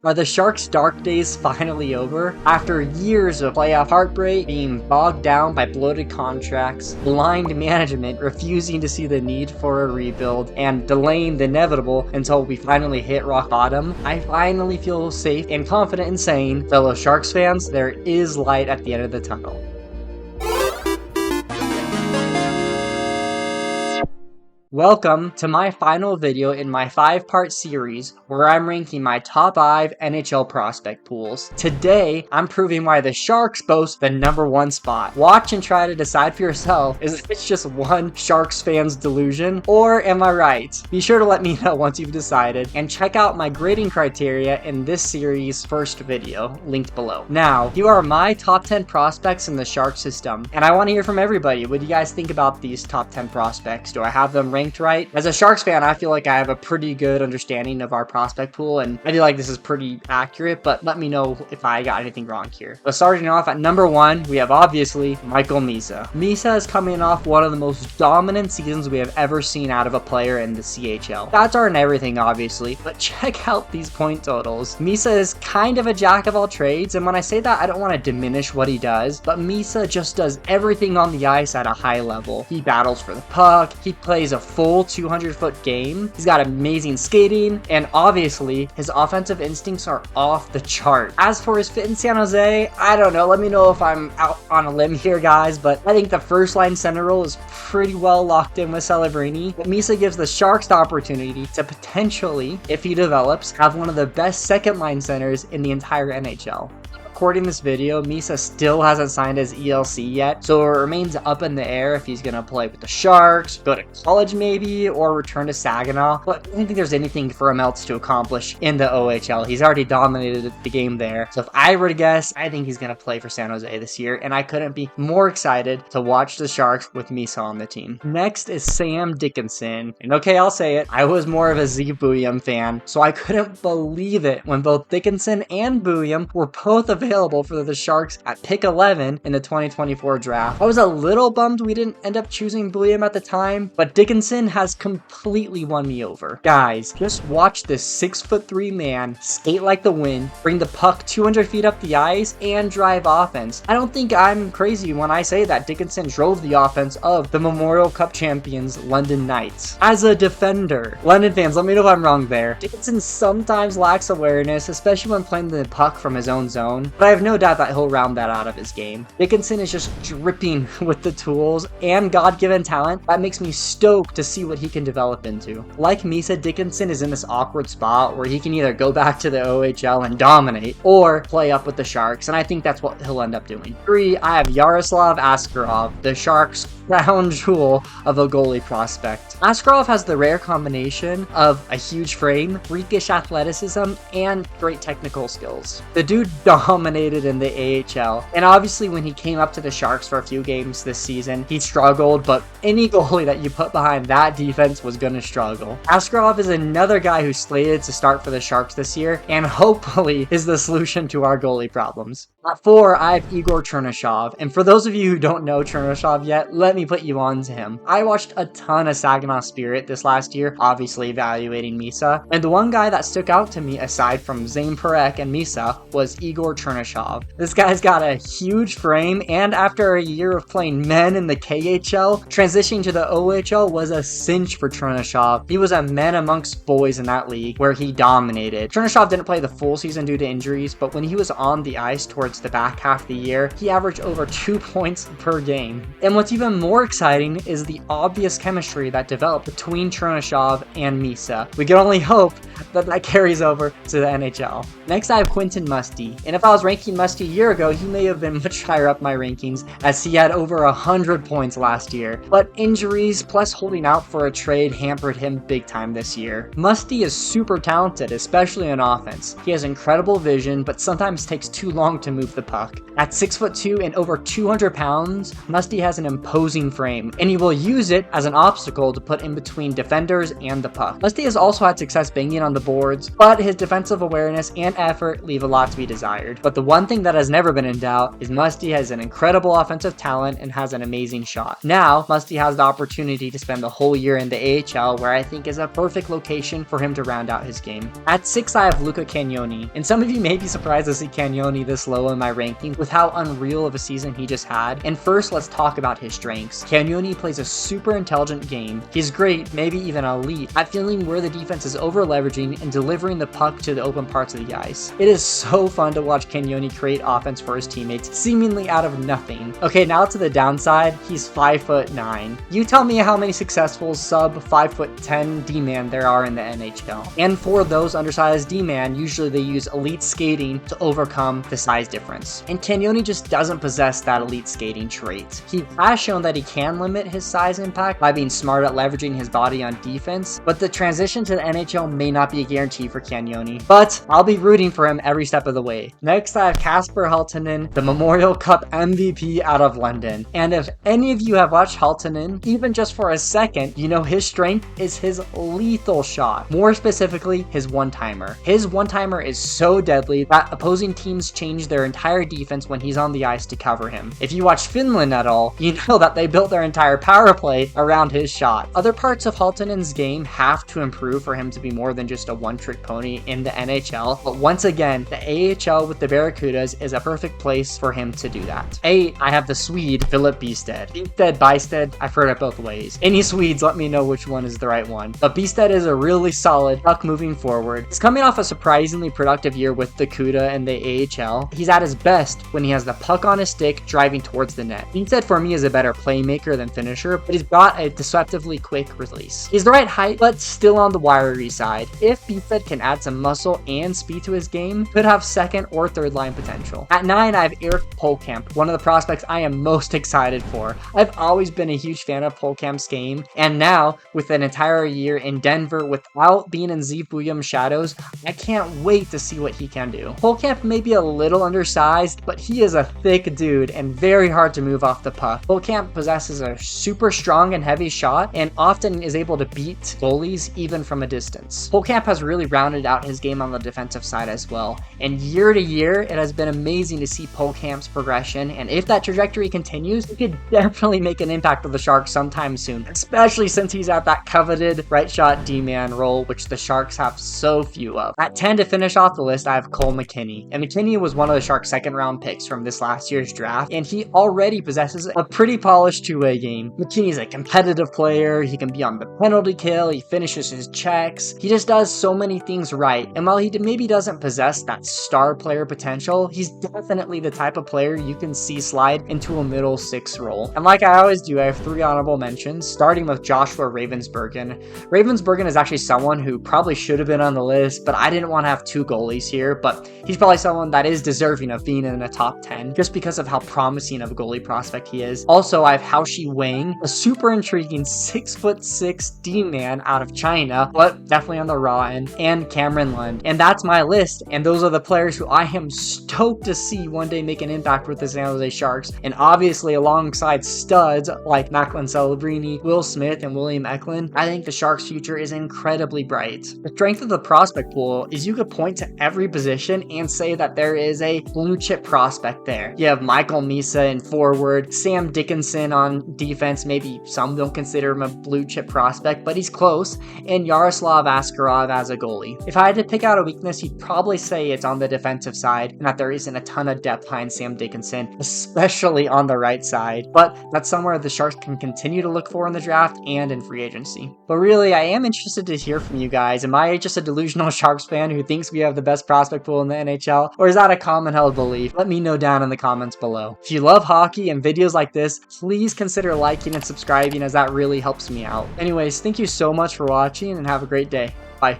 Are the Sharks' dark days finally over? After years of playoff heartbreak, being bogged down by bloated contracts, blind management refusing to see the need for a rebuild, and delaying the inevitable until we finally hit rock bottom, I finally feel safe and confident in saying, fellow Sharks fans, there is light at the end of the tunnel. Welcome to my final video in my 5-part series where I'm ranking my top 5 NHL prospect pools. Today, I'm proving why the Sharks boast the #1 spot. Watch and try to decide for yourself, is this just one Sharks fan's delusion, or am I right? Be sure to let me know once you've decided, and check out my grading criteria in this series' first video, linked below. Now, here are my top 10 prospects in the Sharks system, and I want to hear from everybody. What do you guys think about these top 10 prospects? Do I have them ranked right? As a Sharks fan, I feel like I have a pretty good understanding of our prospect pool, and I feel like this is pretty accurate, but let me know if I got anything wrong here. So starting off at #1, we have obviously Michael Misa. Misa is coming off one of the most dominant seasons we have ever seen out of a player in the CHL. Stats aren't everything, obviously, but check out these point totals. Misa is kind of a jack of all trades, and when I say that, I don't want to diminish what he does, but Misa just does everything on the ice at a high level. He battles for the puck, he plays a full 200-foot game, he's got amazing skating, and obviously his offensive instincts are off the chart. As for his fit in San Jose, I don't know, let me know if I'm out on a limb here, guys, but I think the first line center role is pretty well locked in with Celebrini. But Misa gives the Sharks the opportunity to potentially, if he develops, have one of the best second line centers in the entire NHL. Recording this video, Misa still hasn't signed his ELC yet, so it remains up in the air if he's gonna play with the Sharks, go to college maybe, or return to Saginaw. But I don't think there's anything for him else to accomplish in the OHL. He's already dominated the game there. So if I were to guess, I think he's gonna play for San Jose this year, and I couldn't be more excited to watch the Sharks with Misa on the team. Next is Sam Dickinson. And okay, I'll say it, I was more of a Z Bouillon fan, so I couldn't believe it when both Dickinson and Bouillon were both available for the Sharks at pick 11 in the 2024 draft. I was a little bummed we didn't end up choosing Bouillon at the time, but Dickinson has completely won me over. Guys, just watch this 6'3" man skate like the wind, bring the puck 200 feet up the ice, and drive offense. I don't think I'm crazy when I say that Dickinson drove the offense of the Memorial Cup champions London Knights. As a defender, London fans, let me know if I'm wrong there. Dickinson sometimes lacks awareness, especially when playing the puck from his own zone, but I have no doubt that he'll round that out of his game. Dickinson is just dripping with the tools and God-given talent that makes me stoked to see what he can develop into. Like Misa, Dickinson is in this awkward spot where he can either go back to the OHL and dominate or play up with the Sharks, and I think that's what he'll end up doing. 3, I have Yaroslav Askarov, the Sharks' crown jewel of a goalie prospect. Askarov has the rare combination of a huge frame, freakish athleticism, and great technical skills. The dude dominated in the AHL, and obviously when he came up to the Sharks for a few games this season, he struggled, but any goalie that you put behind that defense was gonna struggle. Askarov is another guy who's slated to start for the Sharks this year, and hopefully is the solution to our goalie problems. At 4, I have Igor Chernyshov, and for those of you who don't know Chernyshov yet, let me put you on to him. I watched a ton of Saginaw Spirit this last year, obviously evaluating Misa, and the one guy that stuck out to me aside from Zane Parekh and Misa was Igor Chernyshov. This guy's got a huge frame, and after a year of playing men in the KHL, transitioning to the OHL was a cinch for Chernyshov. He was a man amongst boys in that league where he dominated. Chernyshov didn't play the full season due to injuries, but when he was on the ice towards the back half of the year, he averaged over 2 points per game. And what's even more exciting is the obvious chemistry that developed between Chernyshov and Misa. We can only hope that that carries over to the NHL. Next, I have Quentin Musty, and if I was ranking Musty a year ago, he may have been much higher up my rankings as he had over 100 points last year, but injuries plus holding out for a trade hampered him big time this year. Musty is super talented, especially on offense. He has incredible vision, but sometimes takes too long to move the puck. At 6'2" and over 200 pounds, Musty has an imposing frame, and he will use it as an obstacle to put in between defenders and the puck. Musty has also had success banging on the boards, but his defensive awareness and effort leave a lot to be desired. But the one thing that has never been in doubt is Musty has an incredible offensive talent and has an amazing shot. Now, Musty has the opportunity to spend the whole year in the AHL, where I think is a perfect location for him to round out his game. At 6, I have Luca Cagnoni, and some of you may be surprised to see Cagnoni this low in my rankings with how unreal of a season he just had. And first, let's talk about his strengths. Cagnoni plays a super intelligent game. He's great, maybe even elite, at feeling where the defense is over leveraging and delivering the puck to the open parts of the ice. It is so fun to watch Cagnoni create offense for his teammates, seemingly out of nothing. Okay, now to the downside, he's 5'9". You tell me how many successful sub 5'10" D-man there are in the NHL. And for those undersized D-man, usually they use elite skating to overcome the size difference. And Cagnoni just doesn't possess that elite skating trait. He has shown that he can limit his size impact by being smart at leveraging his body on defense, but the transition to the NHL may not be a guarantee for Cagnoni. But I'll be rooting for him every step of the way. Next, I have Kasper Halttunen, the Memorial Cup MVP out of London. And if any of you have watched Halttunen, even just for a second, you know his strength is his lethal shot. More specifically, his one-timer. His one-timer is so deadly that opposing teams change their entire defense when he's on the ice to cover him. If you watch Finland at all, you know that they built their entire power play around his shot. Other parts of Halttunen's game have to improve for him to be more than just a one-trick pony in the NHL, but once again, the AHL with the Barracudas is a perfect place for him to do that. 8, I have the Swede, Philip Bysted. Bysted, I've heard it both ways. Any Swedes, let me know which one is the right one. But Bysted is a really solid puck moving forward. He's coming off a surprisingly productive year with the CUDA and the AHL. He's at his best when he has the puck on his stick driving towards the net. Bysted for me is a better playmaker than finisher, but he's got a deceptively quick release. He's the right height, but still on the wiry side. If Bysted can add some muscle and speed to his game, could have second or third line potential. At 9, I have Erik Polkamp, one of the prospects I am most excited for. I've always been a huge fan of Polkamp's game, and now, with an entire year in Denver without being in Zeev Buium's shadows, I can't wait to see what he can do. Polkamp may be a little undersized, but he is a thick dude and very hard to move off the puck. Polkamp possesses a super strong and heavy shot, and often is able to beat goalies even from a distance. Polkamp has really rounded out his game on the defensive side as well, and year to year, it has been amazing to see Polkamp's progression, and if that trajectory continues, he could definitely make an impact with the Sharks sometime soon, especially since he's at that coveted right shot D-man role, which the Sharks have so few of. At 10, to finish off the list, I have Cole McKinney, and McKinney was one of the Sharks' second round picks from this last year's draft, and he already possesses a pretty polished two-way game. McKinney's a competitive player, he can be on the penalty kill, he finishes his checks, he just does so many things right, and while he maybe doesn't possess that star player potential, he's definitely the type of player you can see slide into a middle six role. And like I always do, I have 3 honorable mentions, starting with Joshua Ravensbergen. Ravensbergen is actually someone who probably should have been on the list, but I didn't want to have 2 goalies here, but he's probably someone that is deserving of being in the top 10, just because of how promising of a goalie prospect he is. Also, I have Haoxi Wang, a super intriguing 6'6" D-man out of China, but definitely on the raw end, and Cameron Lund. And that's my list, and those are the players who I am stoked to see one day make an impact with the San Jose Sharks, and obviously alongside studs like Macklin Celebrini, Will Smith, and William Eklund, I think the Sharks' future is incredibly bright. The strength of the prospect pool is you could point to every position and say that there is a blue chip prospect there. You have Michael Misa in forward, Sam Dickinson on defense, maybe some don't consider him a blue chip prospect, but he's close, and Yaroslav Askarov as a goalie. If I had to pick out a weakness, you'd probably say it's on the defensive side, and that there isn't a ton of depth behind Sam Dickinson, especially on the right side, but that's somewhere the Sharks can continue to look for in the draft and in free agency. But really, I am interested to hear from you guys. Am I just a delusional Sharks fan who thinks we have the best prospect pool in the NHL, or is that a common held belief? Let me know down in the comments below. If you love hockey and videos like this, please consider liking and subscribing, as that really helps me out. Anyways, thank you so much for watching, and have a great day. Bye.